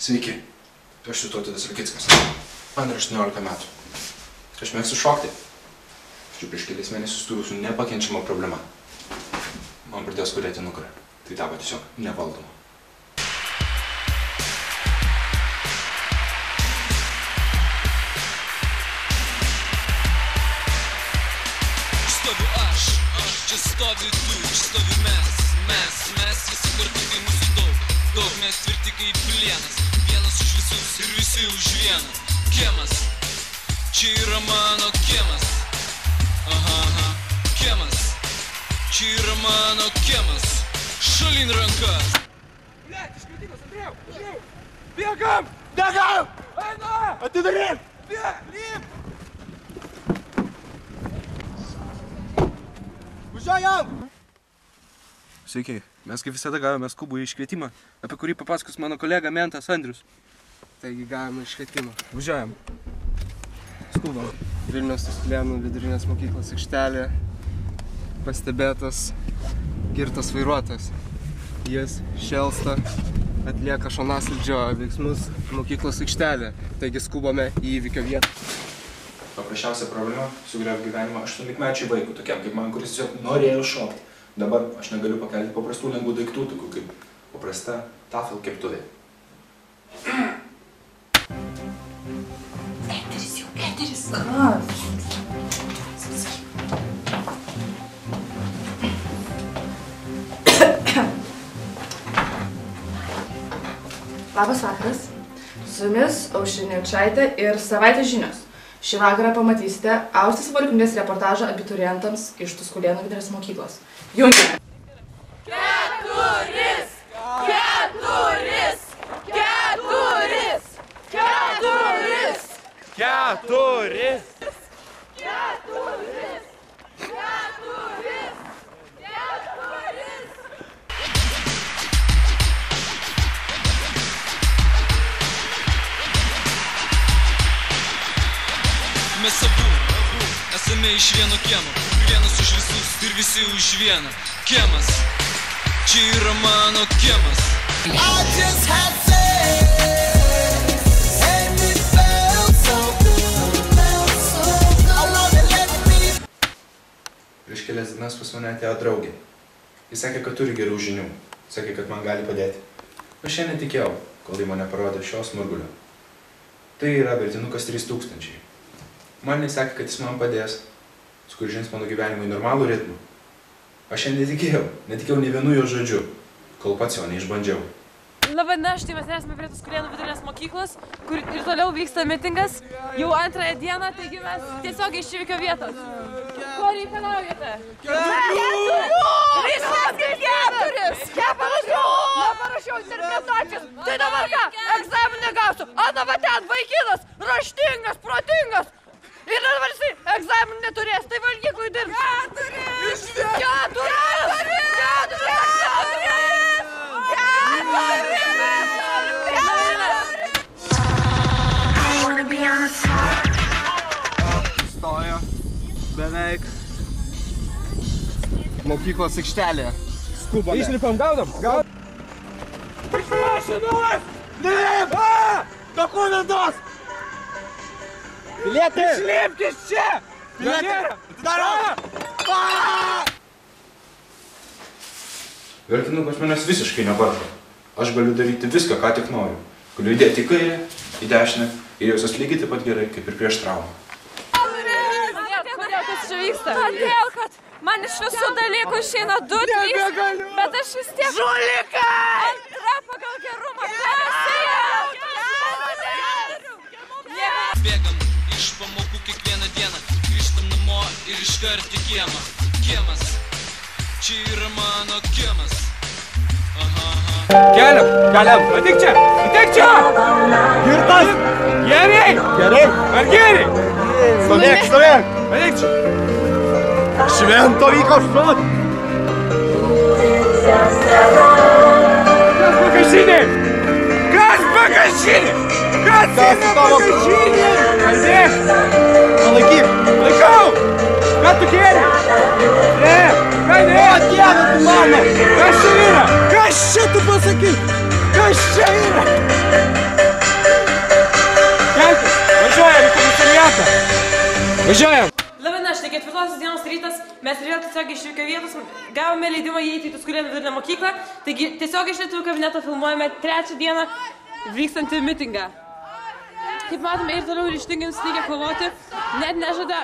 Sveiki, aš Vytautas Rakickas. Man yra 18 metų. Aš mėgstu šokti. Aš prieš kelias mėnesius turiu su nepakenčiama problema. Man pradėjo skaudėti nugarą. Tai tapo tiesiog nevaldoma. Stoviu aš, čia stovi tu, stovi mes visi kartu, kai mūsų daug mes tvirti kaip plienas, vienas už visus ir visi už vieną. Kiemas, čia yra mano kiemas, kiemas, čia yra mano kiemas, šalin rankas. Блядь, iškritimas, Andrėjau! Bėgam! Eina! Atidaryk! Lyp! Važiuojam! Sveiki, mes kaip visada gavome skubų iškvietimą, apie kurį papasakos mano kolega mentas Andrius. Taigi gavome iškvietimą. Važiuojam. Skubam. Vilniaus Tuskulėnų vidurinės mokyklos aikštelė. Pastebėtas girtas vairuotojas. Jis šėlsta, atlieka šonaslydžio veiksmus mokyklos aikštelė. Taigi skubame į įvykio vietą. Paprasčiausia problema sugriav gyvenimą 18-mečiui vaikui, tokiam kaip man, kuris tiesiog norėjo šokti. Dabar aš negaliu pakelti paprastų lengvų daiktų, tokių kaip paprasta tafel keptuvė. Eteris. Kas? Labas vakaras. Su jumis Aušrinė Čaitė ir Savaitės žinios. Šį vakarą pamatysite Austės Valiuknės reportažą abiturientams iš Tuskulėnų vidurinės mokyklos. Jungiame! Keturis! Keturis! Keturis! Keturis! Keturis! Keturis! Keturis! Keturis! Mes abu esame iš vieno kiemo, vienas už visus ir visi už vieną. Kiemas, čia yra mano kiemas. Prieš kelias dienas pas mane atėjo draugė. Jis sakė, kad turi gerų žinių. Sakė, kad man gali padėti. Aš šiandien tikėjau, kol jį mane parodė šios smurgulio. Tai yra vertinukas 3000. Man nesakė, kad jis man padės, sugrąžins mano gyvenimą į normalų ritmą. Aš šiandien netikėjau nei vienu jo žodžiu, kol pats jo neišbandžiau. Labadiena, štai mes esame prie Tuskulėnų vidurinės mokyklos, kur ir toliau vyksta mitingas, jau antrąją dieną, taigi mes tiesiog iš įvykio vietos. Ko reikalaujate? Keturis! Neparašiau interpretacijos! Tai dabar ką? Egzaminą gausiu! Ana va ten, vaikinas! Raštingas, protingas! Ir dabar jisai egzaminą neturės, tai valgyklui dirbs! Keturis! Keturis! Stojo beveik mokyklos aikštelėje. Skubame. Išlipam, gaudam! Iš mašinos! Lip! Dokumentus! Bilietai! Išlipkis čia! Bilietai! Atidarom! Vertinukas manęs visiškai nebarko. Aš galiu daryti viską, ką tik noriu. Galiu įdėti į kairę, į dešinę ir jausios lygiai taip pat gerai, kaip ir prieš traumą. Kodėl kas čia vyksta? Todėl, kad man iš visų dalykų išeina 2-3, bet aš vis tiek... Žulikai! Antra pagal gerumą klasėje! Bėgam iš pamokų kiekvieną dieną, grįžtam namo ir iškart į kiemą. Kiemas, čia yra mano kiemas. Keliam! Ateik čia! Girtas! Gerai! Ar gerai? Stovėk! Ateik čia! Švento vyko šut! Kas bagažinė? Kas bagažinė? Kalbėk! Palaikyk! Laikau! Ką tu kėlė? Ne! Ką ne? O Dieve, tu mano! Kas čia yra? Kas čia tu pasakyk? Kas čia yra? Važiuojam! Labina, štai 4 dienos rytas, mes vėl tiesiog iš įvykio vietos gavome leidimą įeiti į Tuskulėnų vidurinę mokyklą, taigi tiesiog iš lietuvių kabineto filmuojame 3 dieną vykstantį mitingą. Kaip matome, ir toliau ryžtingai nusiteikę kovoti, net nežada,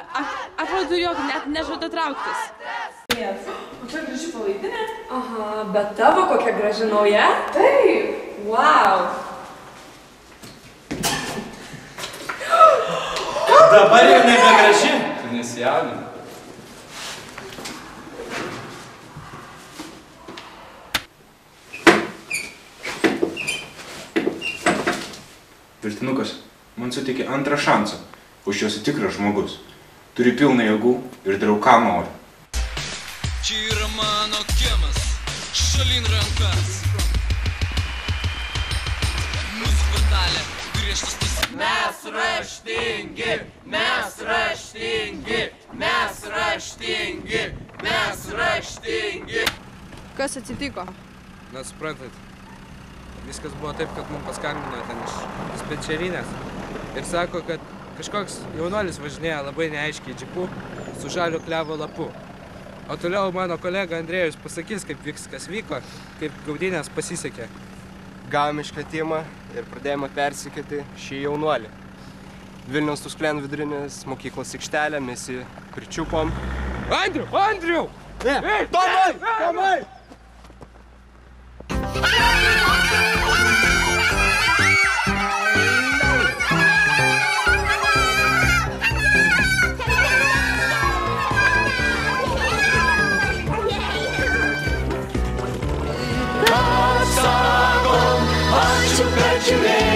atrodo, jog net nežada trauktis. O čia graži palaidinė? Aha, bet tavo kokia graži nauja? Taip. Wow. Dabar jau nebegraži. Tu nesijaudini. Virtinukas man suteikė antrą šansą, už jo esi tikras žmogus. Turi pilną jėgų ir darau ką noriu. Čia yra mano kiemas, šalin rankas. Mūsų kvartalė, griežtas taisyklės. Mes raštingi, mes raštingi, mes raštingi, mes raštingi. Kas atsitiko? Na, suprantat, viskas buvo taip, kad mums paskambino ten iš dispečerinės ir sako, kad kažkoks jaunuolis važinėja labai neaiškiai džipu su žalio klevo lapu. O toliau mano kolega Andrėjus pasakys, kaip viskas vyko, kaip gaudynės pasisekė. Gavome iškvietimą ir pradėjome persikėti šį jaunuolį. Vilniaus Tuskulėnų vidurinės mokyklos aikštelę mes jį pričiupom. Andriau! Andriau! Tomai! Tomai! Ačiū, kad žiūrėjai.